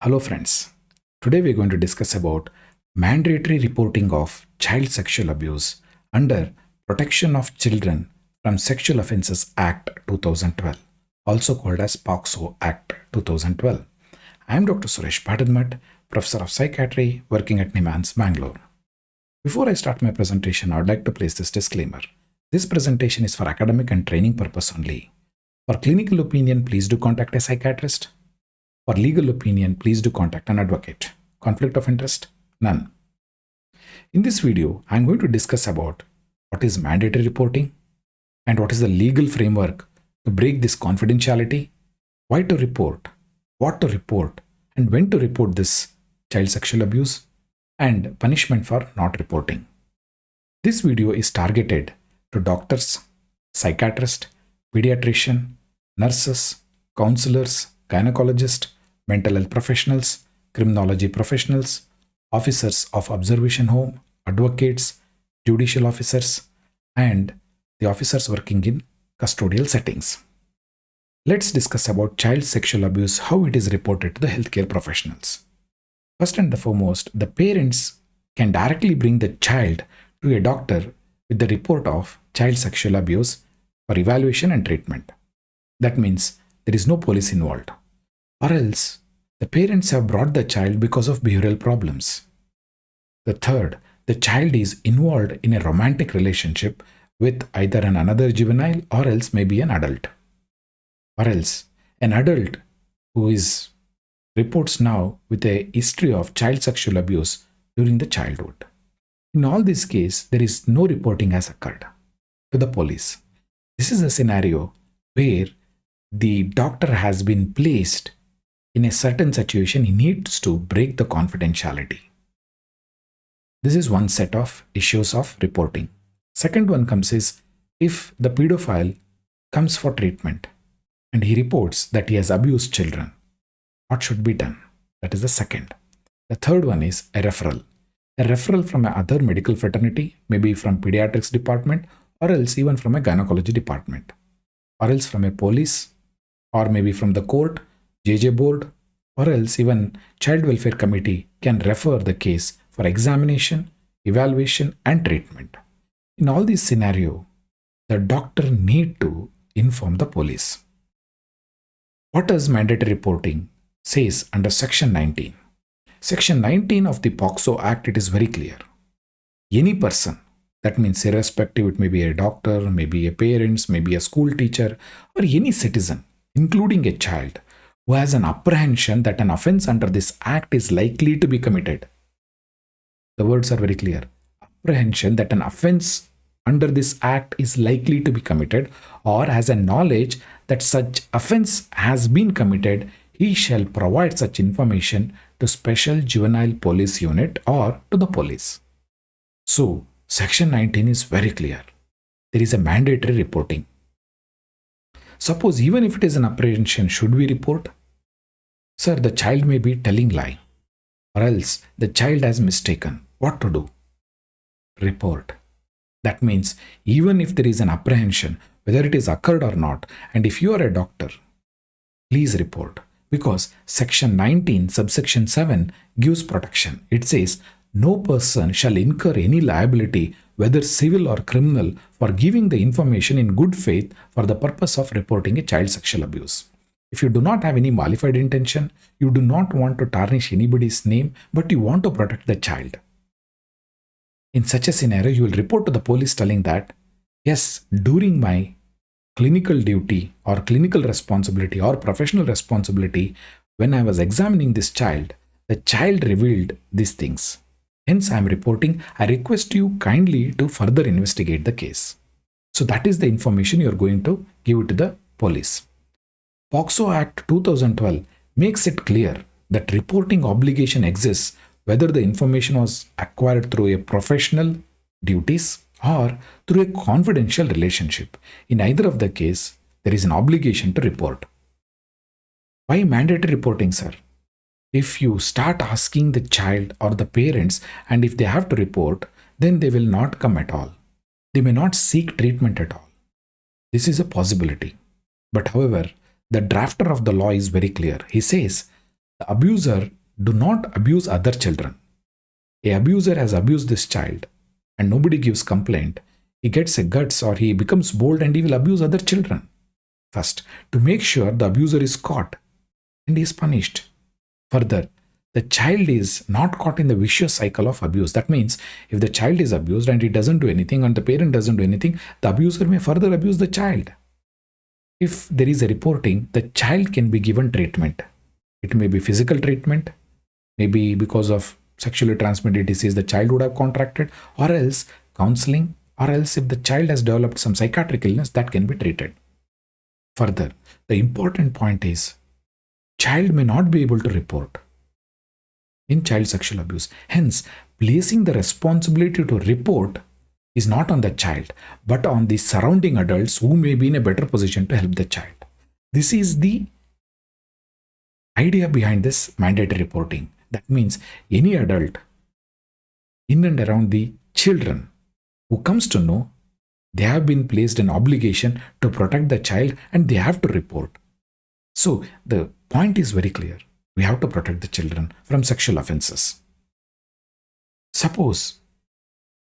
Hello friends. Today we're going to discuss about mandatory reporting of child sexual abuse under Protection of Children from Sexual Offences Act 2012, also called as POCSO Act 2012. I am Dr. Suresh Bhattadmat, Professor of Psychiatry working at NIMHANS, Bangalore. Before I start my presentation, I would like to place this disclaimer. This presentation is for academic and training purpose only. For clinical opinion, please do contact a psychiatrist. For legal opinion, please do contact an advocate. Conflict of interest? None. In this video, I am going to discuss about what is mandatory reporting and what is the legal framework to break this confidentiality, why to report, what to report, and when to report this child sexual abuse, and punishment for not reporting. This video is targeted to doctors, psychiatrists, pediatrician, nurses, counselors, gynecologists, mental health professionals, criminology professionals, officers of observation home, advocates, judicial officers, and the officers working in custodial settings. Let's discuss about child sexual abuse, how it is reported to the healthcare professionals. First and the foremost, the parents can directly bring the child to a doctor with the report of child sexual abuse for evaluation and treatment. That means there is no police involved. Or else, the parents have brought the child because of behavioral problems. The third, the child is involved in a romantic relationship with either another juvenile or else maybe an adult. Or else, an adult who is reports now with a history of child sexual abuse during the childhood. In all this case, there is no reporting has occurred to the police. This is a scenario where the doctor has been placed in a certain situation. He needs to break the confidentiality. This is one set of issues of reporting. Second one comes is if the pedophile comes for treatment and he reports that he has abused children, what should be done? That is the second. The third one is a referral. A referral from another medical fraternity, maybe from pediatrics department, or else even from a gynecology department, or else from a police, or maybe from the court, JJ board, or else even child welfare committee can refer the case for examination, evaluation, and treatment. In all these scenarios, the doctor need to inform the police. What does mandatory reporting says under Section 19? Section 19 of the POCSO Act, it is very clear. Any person, that means irrespective, it may be a doctor, maybe a parents, maybe a school teacher, or any citizen, including a child, who has an apprehension that an offense under this act is likely to be committed. The words are very clear. Apprehension that an offense under this act is likely to be committed or has a knowledge that such offense has been committed, he shall provide such information to Special Juvenile Police Unit or to the police. So, Section 19 is very clear. There is a mandatory reporting. Suppose even if it is an apprehension, should we report? Sir, the child may be telling lie, or else the child has mistaken. What to do? Report. That means even if there is an apprehension, whether it is occurred or not, and if you are a doctor, please report. Because Section 19, subsection 7 gives protection. It says, no person shall incur any liability, whether civil or criminal, for giving the information in good faith for the purpose of reporting a child sexual abuse. If you do not have any malified intention, you do not want to tarnish anybody's name, but you want to protect the child. In such a scenario, you will report to the police telling that, yes, during my clinical duty or clinical responsibility or professional responsibility, when I was examining this child, the child revealed these things. Hence, I am reporting. I request you kindly to further investigate the case. So that is the information you are going to give it to the police. POCSO Act 2012 makes it clear that reporting obligation exists whether the information was acquired through a professional duties or through a confidential relationship. In either of the case, there is an obligation to report. Why mandatory reporting, sir? If you start asking the child or the parents, and if they have to report, then they will not come at all. They may not seek treatment at all. This is a possibility. But however, the drafter of the law is very clear. He says The abuser do not abuse other children. A abuser has abused this child and nobody gives complaint. He gets a guts or he becomes bold and he will abuse other children. First, to make sure the abuser is caught and he is punished. Further, the child is not caught in the vicious cycle of abuse. That means if the child is abused and he doesn't do anything and the parent doesn't do anything, the abuser may further abuse the child. If there is a reporting, the child can be given treatment. It may be physical treatment, maybe because of sexually transmitted disease the child would have contracted, or else counseling, or else if the child has developed some psychiatric illness, that can be treated. Further, the important point is child may not be able to report in child sexual abuse. Hence, placing the responsibility to report is not on the child, but on the surrounding adults who may be in a better position to help the child. This is the idea behind this mandatory reporting. That means any adult in and around the children who comes to know, they have been placed an obligation to protect the child and they have to report. So the point is very clear. We have to protect the children from sexual offenses. Suppose,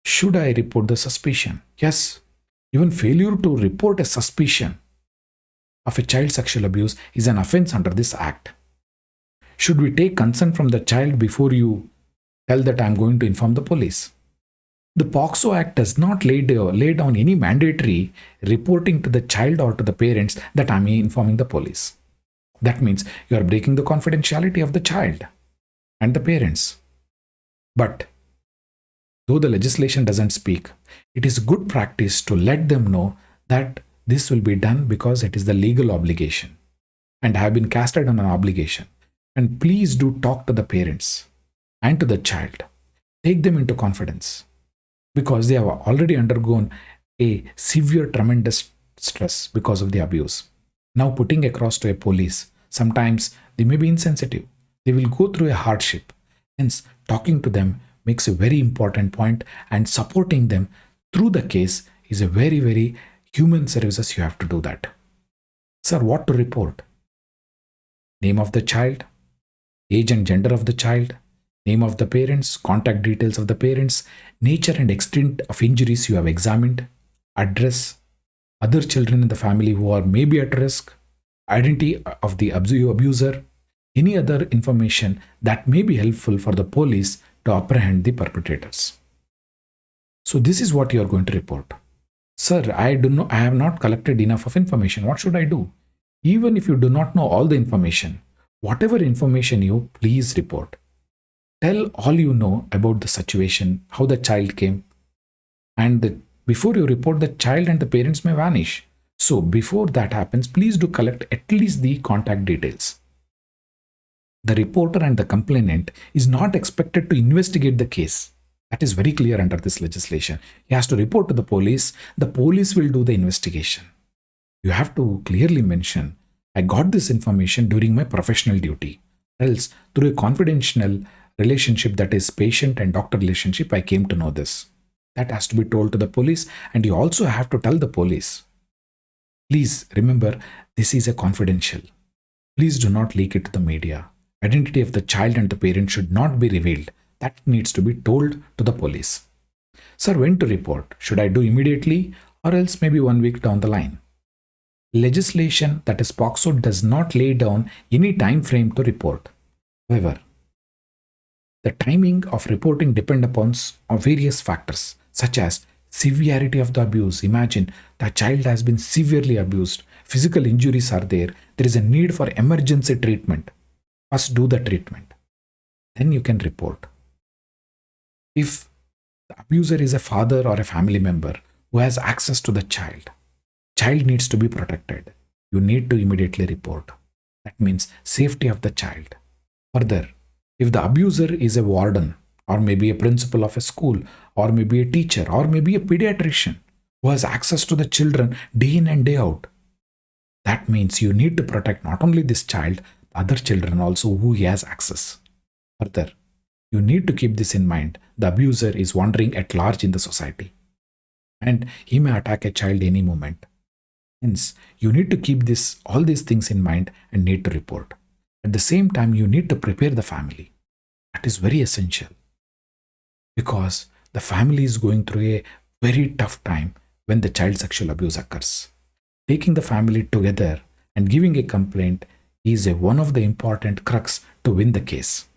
should I report the suspicion? Yes, even failure to report a suspicion of a child sexual abuse is an offense under this act. Should we take consent from the child before you tell that I am going to inform the police? The POCSO Act does not lay down any mandatory reporting to the child or to the parents that I am informing the police. That means you are breaking the confidentiality of the child and the parents. But though the legislation doesn't speak, it is good practice to let them know that this will be done because it is the legal obligation and have been casted on an obligation. And please do talk to the parents and to the child. Take them into confidence because they have already undergone a severe, tremendous stress because of the abuse. Now putting across to a police, sometimes they may be insensitive. They will go through a hardship. Hence, talking to them makes a very important point, and supporting them through the case is a very, very human services. You have to do that. Sir, what to report? Name of the child, age and gender of the child, name of the parents, contact details of the parents, nature and extent of injuries you have examined, address, other children in the family who are maybe at risk, identity of the abuser, any other information that may be helpful for the police to apprehend the perpetrators. So this is what you are going to report. Sir, I have not collected enough of information. What should I do? Even if you do not know all the information, whatever information you please report. Tell all you know about the situation, how the child came, and before you report, the child and the parents may vanish. So before that happens, please do collect at least the contact details. The reporter and the complainant is not expected to investigate the case. That is very clear under this legislation. He has to report to the police. The police will do the investigation. You have to clearly mention, I got this information during my professional duty. Else, through a confidential relationship, that is patient and doctor relationship, I came to know this. That has to be told to the police, and you also have to tell the police. Please remember, this is a confidential. Please do not leak it to the media. Identity of the child and the parent should not be revealed. That needs to be told to the police. Sir, when to report? Should I do immediately or else maybe 1 week down the line? Legislation, that is POCSO, does not lay down any time frame to report. However, the timing of reporting depends upon various factors such as severity of the abuse. Imagine the child has been severely abused. Physical injuries are there. There is a need for emergency treatment. First do the treatment. Then you can report. If the abuser is a father or a family member who has access to the child needs to be protected. You need to immediately report. That means safety of the child. Further, if the abuser is a warden or maybe a principal of a school or maybe a teacher or maybe a pediatrician who has access to the children day in and day out, that means you need to protect not only this child, other children also who he has access. Further, you need to keep this in mind. The abuser is wandering at large in the society and he may attack a child any moment. Hence, you need to keep all these things in mind and need to report. At the same time, you need to prepare the family. That is very essential because the family is going through a very tough time when the child sexual abuse occurs. Taking the family together and giving a complaint is one of the important crux to win the case.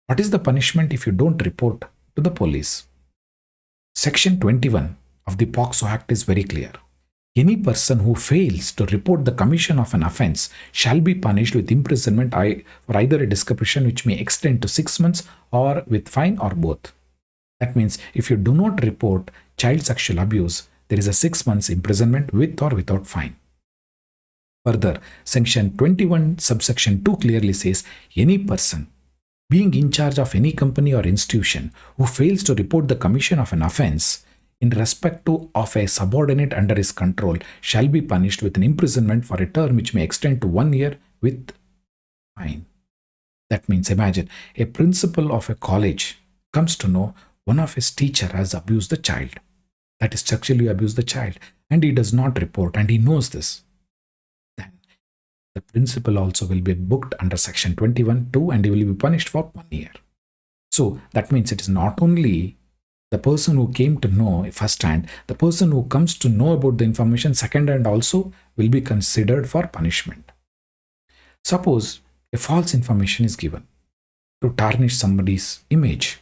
What is the punishment if you don't report to the police? Section 21 of the POCSO Act is very clear. Any person who fails to report the commission of an offence shall be punished with imprisonment for either a discretion which may extend to 6 months or with fine or both. That means if you do not report child sexual abuse, there is a 6 months imprisonment with or without fine. Further, Section 21 subsection 2 clearly says any person being in charge of any company or institution who fails to report the commission of an offence in respect of a subordinate under his control shall be punished with an imprisonment for a term which may extend to 1 year with fine. That means imagine a principal of a college comes to know one of his teacher has abused the child, that is sexually abused the child, and he does not report and he knows this. Then the principal also will be booked under section 21(2) and he will be punished for 1 year. So that means it is not only the person who came to know firsthand, the person who comes to know about the information secondhand also will be considered for punishment. Suppose a false information is given to tarnish somebody's image.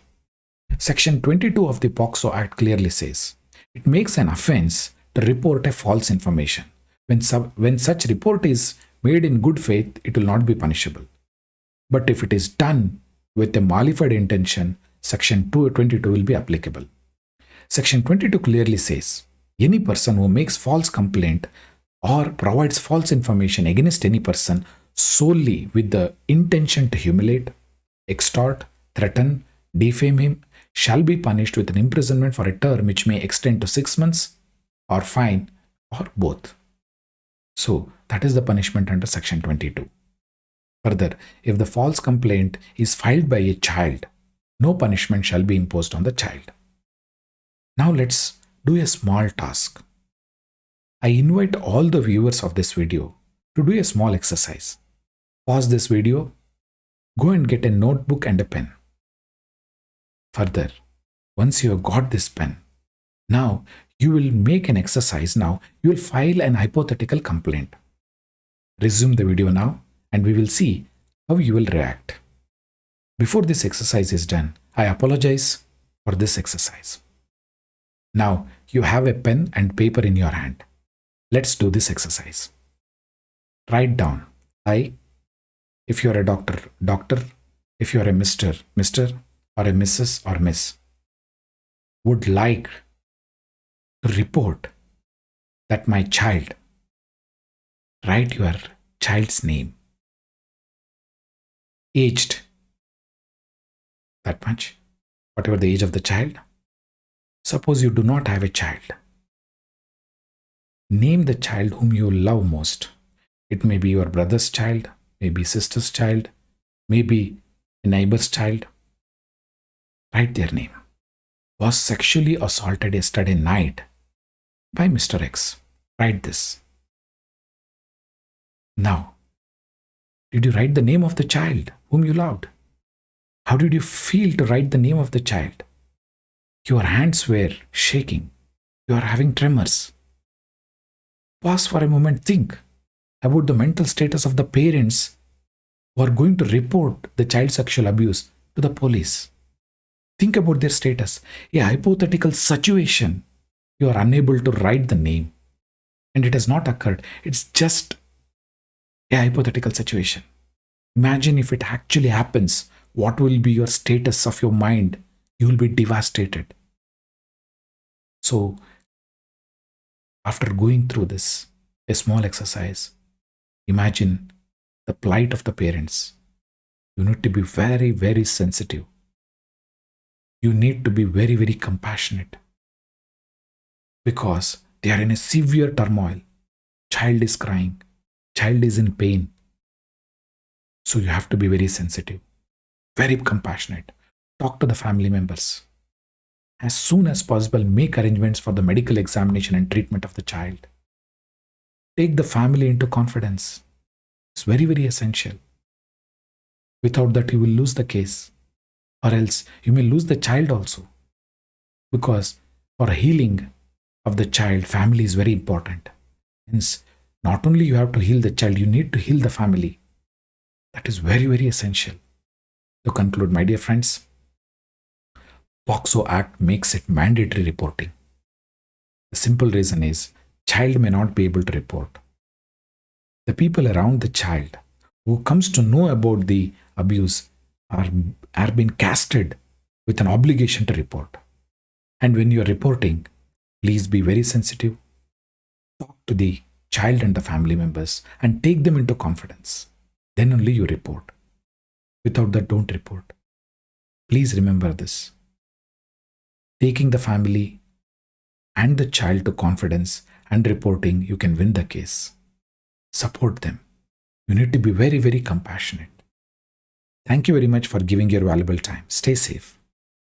Section 22 of the POCSO Act clearly says it makes an offence to report a false information. When such report is made in good faith, it will not be punishable. But if it is done with a malified intention, Section 22 will be applicable. Section 22 clearly says any person who makes false complaint or provides false information against any person solely with the intention to humiliate, extort, threaten, defame him shall be punished with an imprisonment for a term which may extend to 6 months or fine or both. So that is the punishment under Section 22. Further, if the false complaint is filed by a child, no punishment shall be imposed on the child. Now let's do a small task. I invite all the viewers of this video to do a small exercise. Pause this video, go and get a notebook and a pen. Further, once you have got this pen, now you will make an exercise. Now you will file an hypothetical complaint. Resume the video now and we will see how you will react. Before this exercise is done, I apologize for this exercise. Now you have a pen and paper in your hand. Let's do this exercise. Write down I. If you are a doctor, doctor. If you are a Mr., Mr. or a Mrs. or Miss, would like to report that my child. Write your child's name. Aged. That much. Whatever the age of the child. Suppose you do not have a child. Name the child whom you love most. It may be your brother's child, maybe sister's child, maybe a neighbor's child. Write their name. Was sexually assaulted yesterday night by Mr. X. Write this. Now, did you write the name of the child whom you loved? How did you feel to write the name of the child? Your hands were shaking. You are having tremors. Pause for a moment. Think about the mental status of the parents who are going to report the child sexual abuse to the police. Think about their status. A hypothetical situation. You are unable to write the name. And it has not occurred. It's just a hypothetical situation. Imagine if it actually happens. What will be your status of your mind? You will be devastated. So, after going through this, a small exercise, imagine the plight of the parents. You need to be very, very sensitive. You need to be very, very compassionate because they are in a severe turmoil. Child is crying. Child is in pain. So you have to be very sensitive, very compassionate. Talk to the family members. As soon as possible, make arrangements for the medical examination and treatment of the child. Take the family into confidence. It's very, very essential. Without that, you will lose the case, or else you may lose the child also. Because for healing of the child, family is very important. Hence, not only you have to heal the child, you need to heal the family. That is very, very essential. To conclude, my dear friends, POCSO Act makes it mandatory reporting. The simple reason is child may not be able to report. The people around the child who comes to know about the abuse are being casted with an obligation to report. And when you are reporting, please be very sensitive. Talk to the child and the family members and take them into confidence. Then only you report. Without that, don't report. Please remember this. Taking the family and the child to confidence and reporting, you can win the case. Support them. You need to be very, very compassionate. Thank you very much for giving your valuable time. Stay safe.